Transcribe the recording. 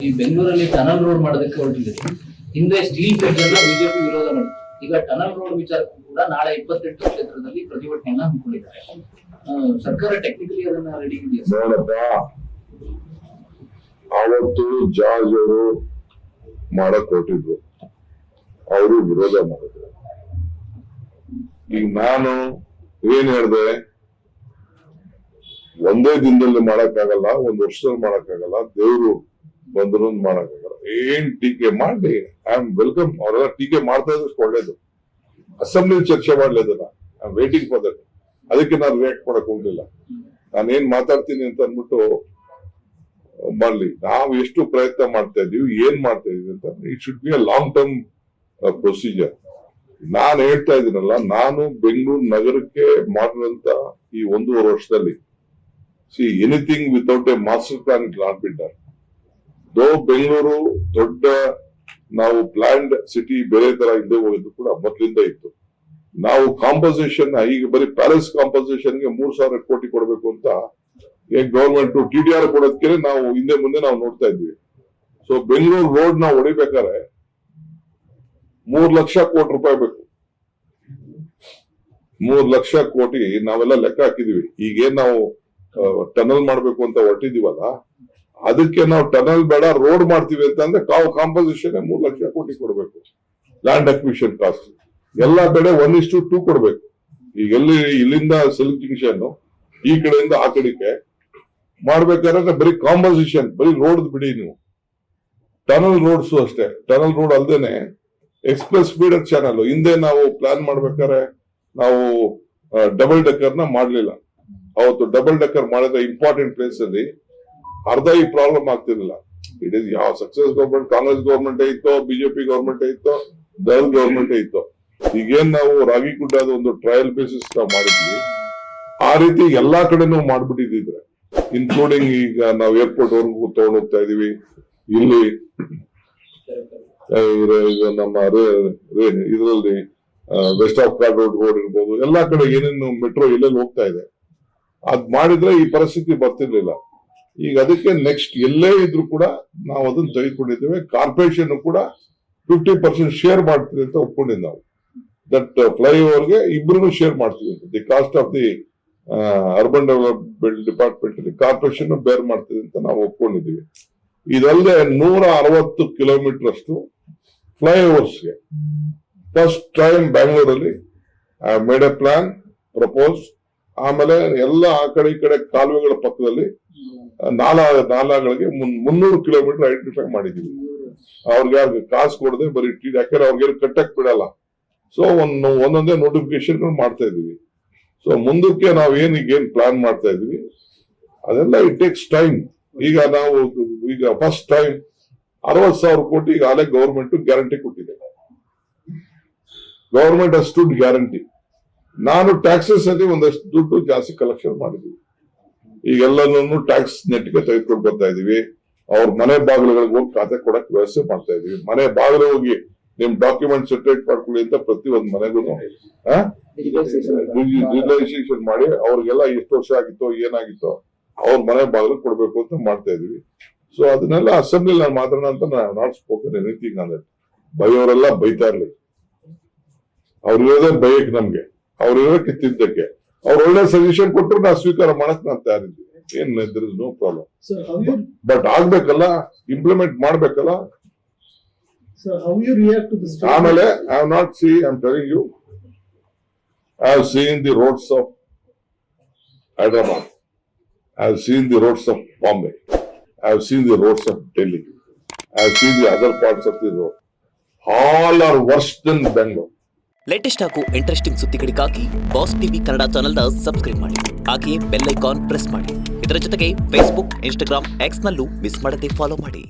ಈ ಬೆಂಗಳೂರಲ್ಲಿ tunnel road ಮಾಡೋದಕ್ಕೆ ಹೊರಟಿದೆ. ಹಿಂದೆ ಸ್ಟೀಲ್ ಬ್ರಿಡ್ಜ್ ಅನ್ನ ಬಿಜೆಪಿ ವಿರೋಧ ಮಾಡಿದೆ. ಈಗ ಟನಲ್ ರೋಡ್ ವಿಚಾರಕ್ಕೂ ಕೂಡ ನಾಳೆ 28 ಕ್ಷೇತ್ರದಲ್ಲಿ ಪ್ರತಿಭಟನೆಯನ್ನ ಹಮ್ಮಿಕೊಂಡಿದ್ದಾರೆ. ಸರ್ಕಾರ ಟೆಕ್ನಿಕಲಿ ಅದನ್ನ ರೆಡಿ ಇದೆಯಾ? ನೋಡಪ್ಪ, ಅವತ್ತು ಜಾರ್ಜ್ ಅವರು ಮಾಡಕ್ ಹೊರಟಿದ್ರು, ಅವರು ವಿರೋಧ ಮಾಡಿದ್ರು. ಈಗ ನಾನು ಏನ್ ಹೇಳಿದೆ, ಒಂದೇ ದಿನದಲ್ಲಿ ಮಾಡಕ್ಕಾಗಲ್ಲ, ಒಂದ್ ವರ್ಷದಲ್ಲಿ ಮಾಡಕ್ಕಾಗಲ್ಲ, ದೇವ್ರು ಬಂದ್ರು ಮಾಡಕ್ಕಾಗಲ್ಲ. ಏನ್ ಟೀಕೆ ಮಾಡ್ಲಿ, ಐ ಆಮ್ ವೆಲ್ಕಮ್. ಅವರೆಲ್ಲ ಟೀಕೆ ಮಾಡ್ತಾ ಇದ್ದಷ್ಟು ಒಳ್ಳೇದು. ಅಸೆಂಬ್ಲಿ ಚರ್ಚೆ ಮಾಡ್ಲಿದಲ್ಲ, I am waiting for that. ಅದಕ್ಕೆ ನಾನು ರಿಯಾಕ್ಟ್ ಮಾಡಕ್ ಹೋಗ್ಲಿಲ್ಲ. ನಾನೇನ್ ಮಾತಾಡ್ತೀನಿ ಅಂತ ಅಂದ್ಬಿಟ್ಟು ಮಾಡ್ಲಿ. ನಾವು ಎಷ್ಟು ಪ್ರಯತ್ನ ಮಾಡ್ತಾ ಇದೀವಿ, ಏನ್ ಮಾಡ್ತಾ ಇದೀವಿ ಅಂತ it should be a long term procedure. ನಾನು ಹೇಳ್ತಾ ಇದ್ದೀನಲ್ಲ, ನಾನು ಬೆಂಗಳೂರು ನಗರಕ್ಕೆ ಮಾಡಿರುವಂತ ಈ 1.5 ವರ್ಷದಲ್ಲಿ anything without A master plan it not been done. ದೋ ಬೆಂಗಳೂರು ದೊಡ್ಡ ನಾವು ಪ್ಲಾನ್ಡ್ ಸಿಟಿ ಬೇರೆ ತರ ಇಲ್ಲದೆ ಹೋಗಿದ್ದು ಕೂಡ ಮೊದಲಿಂದ ಇತ್ತು. ನಾವು ಕಾಂಪೋಸಿಷನ್ ಈಗ ಬರೀ ಪ್ಯಾಲೇಸ್ ಕಾಂಪೋಸಿಷನ್ಗೆ 3,000 ಕೋಟಿ ಕೊಡಬೇಕು ಅಂತ ಗವರ್ಮೆಂಟ್ TDR ಕೊಡೋದಕ್ಕೆ ನಾವು ಹಿಂದೆ ಮುಂದೆ ನಾವು ನೋಡ್ತಾ ಇದ್ವಿ. ಸೊ ಬೆಂಗಳೂರು ರೋಡ್ ನಾವು ಹೊಡಿಬೇಕಾದ್ರೆ 3 ಲಕ್ಷ ಕೋಟಿ ರೂಪಾಯಿ ಬೇಕು. 3 ಲಕ್ಷ ಕೋಟಿ ನಾವೆಲ್ಲ ಲೆಕ್ಕ ಹಾಕಿದೀವಿ. ಈಗೇನ್ ನಾವು ಟನಲ್ ಮಾಡ್ಬೇಕು ಅಂತ ಹೊರಟಿದೀವಲ್ಲ, ಅದಕ್ಕೆ ನಾವು ಟನಲ್ ಬೇಡ ರೋಡ್ ಮಾಡ್ತೀವಿ ಅಂತ ಅಂದ್ರೆ ಕಾಂಪೋಸಿಷನ್ 3 ಲಕ್ಷ ಕೋಟಿ ಕೊಡ್ಬೇಕು. ಲ್ಯಾಂಡ್ ಅಕ್ವಿಷನ್ ಕಾಸ್ಟ್ ಎಲ್ಲಾ ಕಡೆ 1:2 ಕೊಡ್ಬೇಕು. ಈಗ ಎಲ್ಲಿ ಇಲ್ಲಿಂದ ಸಿಲ್ಕ್ ಜಂಕ್ಷನ್ ಈ ಕಡೆಯಿಂದ ಆ ಕಡೆಗೆ ಮಾಡ್ಬೇಕಾದ್ರೆ ಬರೀ ಕಾಂಪೋಸಿಷನ್, ಬರೀ ರೋಡ್ ಬಿಡಿ ನೀವು. ಟನಲ್ ರೋಡ್ಸ್ ಅಷ್ಟೇ. ಟನಲ್ ರೋಡ್ ಅಲ್ದೇನೆ ಎಕ್ಸ್ಪ್ರೆಸ್ ಫೀಡರ್ ಚಾನಲ್ ಹಿಂದೆ ನಾವು ಪ್ಲಾನ್ ಮಾಡ್ಬೇಕಾದ್ರೆ ನಾವು ಡಬಲ್ ಡೆಕ್ಕರ್ ನ ಮಾಡ್ಲಿಲ್ಲ. ಅವತ್ತು ಡಬಲ್ ಡೆಕ್ಕರ್ ಮಾಡಿದ್ರೆ ಇಂಪಾರ್ಟೆಂಟ್ ಪ್ಲೇಸ್ ಅಲ್ಲಿ ಅರ್ಧ ಈ ಪ್ರಾಬ್ಲಮ್ ಆಗ್ತಿರ್ಲಿಲ್ಲ. ಇಟ್ ಇಸ್ ಯಾವ ಸಕ್ಸಸ್ ಗವರ್ಮೆಂಟ್, ಕಾಂಗ್ರೆಸ್ ಗವರ್ಮೆಂಟ್ ಇತ್ತೋ, ಬಿಜೆಪಿ ಗವರ್ಮೆಂಟ್ ಇತ್ತೋ, ದಲ್ ಗವರ್ಮೆಂಟ್ ಇತ್ತೋ. ಈಗೇನ್ ನಾವು ರಾಗಿಗುಡ್ಡದ ಒಂದು ಟ್ರಯಲ್ ಬೇಸಿಸ್ ನಾವು ಮಾಡಿದ್ವಿ, ಆ ರೀತಿ ಎಲ್ಲಾ ಕಡೆನೂ ಮಾಡ್ಬಿಟ್ಟಿದ್ರೆ, ಇನ್ಕ್ಲೂಡಿಂಗ್ ಈಗ ನಾವು ಏರ್ಪೋರ್ಟ್ ವರ್ಗೂ ತಗೊಂಡ್ ಹೋಗ್ತಾ ಇದೀವಿ. ಇಲ್ಲಿ ನಮ್ಮ ಇದರಲ್ಲಿ ವೆಸ್ಟ್ ಆಫ್ ಕಾರ್ಡ್ ರೋಡ್ ಇರ್ಬೋದು, ಎಲ್ಲಾ ಕಡೆ ಏನೇನು ಮೆಟ್ರೋ ಎಲ್ಲೆಲ್ಲಿ ಹೋಗ್ತಾ ಇದೆ, ಅದ್ ಮಾಡಿದ್ರೆ ಈ ಪರಿಸ್ಥಿತಿ ಬರ್ತಿರ್ಲಿಲ್ಲ. ಈಗ ಅದಕ್ಕೆ ನೆಕ್ಸ್ಟ್ ಎಲ್ಲೇ ಇದ್ರು ಕೂಡ ನಾವು ಅದನ್ನ ತೆಗೆದುಕೊಂಡಿದ್ದೇವೆ. ಕಾರ್ಪೊರೇಷನ್ ಕೂಡ 50% ಶೇರ್ ಮಾಡ್ತೀವಿ ಅಂತ ಒಪ್ಕೊಂಡಿದ್ದು ನಾವು. ದಟ್ ಫ್ಲೈಓವರ್ಗೆ ಇಬ್ರು ಶೇರ್ ಮಾಡ್ತೀವಿ ಅಂತ. The cost of the urban development department ಅಲ್ಲಿ ಕಾರ್ಪೊರೇಷನ್ ಬೇರ್ ಮಾಡ್ತೀವಿ ಅಂತ ನಾವು ಒಪ್ಕೊಂಡಿದ್ದೀವಿ. ಇದಲ್ಲದೆ 160 ಕಿಲೋಮೀಟರ್ ಅಷ್ಟು ಫ್ಲೈಓವರ್ಸ್ಗೆ ಫಸ್ಟ್ ಟೈಮ್ ಬ್ಯಾಂಗ್ಳೂರಲ್ಲಿ ಮೇಡ್ ಎ ಪ್ಲಾನ್ ಪ್ರಪೋಸ್. ಆಮೇಲೆ ಎಲ್ಲ ಆ ಕಡೆ ಈ ಕಡೆ ಕಾಲುವೆಗಳ ಪಕ್ಕದಲ್ಲಿ ನಾಲಾಗಳಿಗೆ 300 ಕಿಲೋಮೀಟರ್ ಐಡೆಂಟಿಫೈ ಮಾಡಿದೀವಿ. ಅವ್ರಿಗೆ ಕಾಸು ಕೊಡದೆ ಬರೀ ಯಾಕಂದ್ರೆ ಅವ್ರಿಗೆ ಕಟ್ಟಕ್ ಬಿಡಲ್ಲ. ಸೊ ಒಂದೊಂದೇ ನೋಟಿಫಿಕೇಶನ್ ಮಾಡ್ತಾ ಇದೀವಿ. ಸೊ ಮುಂದಕ್ಕೆ ನಾವು ಏನ್ ಪ್ಲಾನ್ ಮಾಡ್ತಾ ಇದೀವಿ ಅದೆಲ್ಲ ಇಟ್ ಟೇಕ್ಸ್ ಟೈಮ್. ಈಗ ಫಸ್ಟ್ ಟೈಮ್ 60,000 ಕೋಟಿ ಈಗಾಗಲೇ ಗವರ್ಮೆಂಟ್ ಗ್ಯಾರಂಟಿ ಕೊಟ್ಟಿದೆ. ಗವರ್ಮೆಂಟ್ ಅಷ್ಟು ಗ್ಯಾರಂಟಿ. ನಾನು ಟ್ಯಾಕ್ಸಸ್ ಅಲ್ಲಿ ಒಂದಷ್ಟು ದುಡ್ಡು ಜಾಸ್ತಿ ಕಲೆಕ್ಷನ್ ಮಾಡಿದೀವಿ. ಈಗೆಲ್ಲನೂ ಟ್ಯಾಕ್ಸ್ ನೆಟ್ಗೆ ತೆಗೆದುಕೊಂಡು ಬರ್ತಾ ಇದೀವಿ. ಅವ್ರ ಮನೆ ಬಾಗಿಲುಗಳಿಗೆ ಹೋಗಿ ಖಾತೆ ಕೊಡಕ್ ವ್ಯವಸ್ಥೆ ಮಾಡ್ತಾ ಇದೀವಿ. ಮನೆ ಬಾಗಿಲು ಹೋಗಿ ನಿಮ್ ಡಾಕ್ಯುಮೆಂಟ್ ಸೆಪರೇಟ್ ಮಾಡ್ಕೊಳ್ಳಿ ಅಂತ ಪ್ರತಿ ಒಂದ್ ಮನೆಗೂ ರಿಜಿಸ್ಟ್ರೇಷನ್ ಮಾಡಿ ಅವ್ರಿಗೆಲ್ಲ ಎಷ್ಟು ವರ್ಷ ಆಗಿತ್ತೋ ಏನಾಗಿತ್ತೋ ಅವ್ರ ಮನೆ ಬಾಗಿಲು ಕೊಡ್ಬೇಕು ಅಂತ ಮಾಡ್ತಾ ಇದೀವಿ. ಸೊ ಅದನ್ನೆಲ್ಲ ಅಸೆಂಬ್ಲಿ ನಾನು ಮಾತಾಡೋಣ ಅಂತ ನಾನು ನಾಟ್ ಸ್ಪೋಕನ್ ಎನಿಥಿಂಗ್ ಅಂದ್ರೆ ಬೈಯವರೆಲ್ಲ ಬೈತಾ ಇರ್ಲಿ. ಅವ್ರಿರೋದೇ ಬೈಯಕ್ ನಮ್ಗೆ, ಅವ್ರಿರೋದಕ್ಕೆ ತಿದ್ದಕ್ಕೆ. ಅವ್ರು ಒಳ್ಳೆ ಸಜೆಷನ್ ಕೊಟ್ಟರು ನಾವು ಸ್ವೀಕಾರ ಮಾಡಕ್ ನಾನು ತಯಾರಿದ್ದೀವಿ. ಏನ್ there is no problem. But ಆಗ್ಬೇಕಲ್ಲ, ಇಂಪ್ಲಿಮೆಂಟ್ ಮಾಡ್ಬೇಕಲ್ಲ. ಆಮೇಲೆ I have not see, I am telling you, I have seen the roads of Hyderabad, I have seen the roads of Bombay. I have seen the roads of Delhi. I have seen the other parts of the road. All are worse than Bangalore. Latest ಹಾಗೂ interesting ಸುದ್ದಿಗಳಿಗಾಗಿ boss TV Kannada ಚಾನೆಲ್ನ subscribe ಮಾಡಿ. ಹಾಗೆಯೇ bell icon press ಮಾಡಿ. ಇದರ ಜೊತೆಗೆ Facebook, Instagram, X ನಲ್ಲೂ miss ಮಾಡದೆ ಫಾಲೋ ಮಾಡಿ.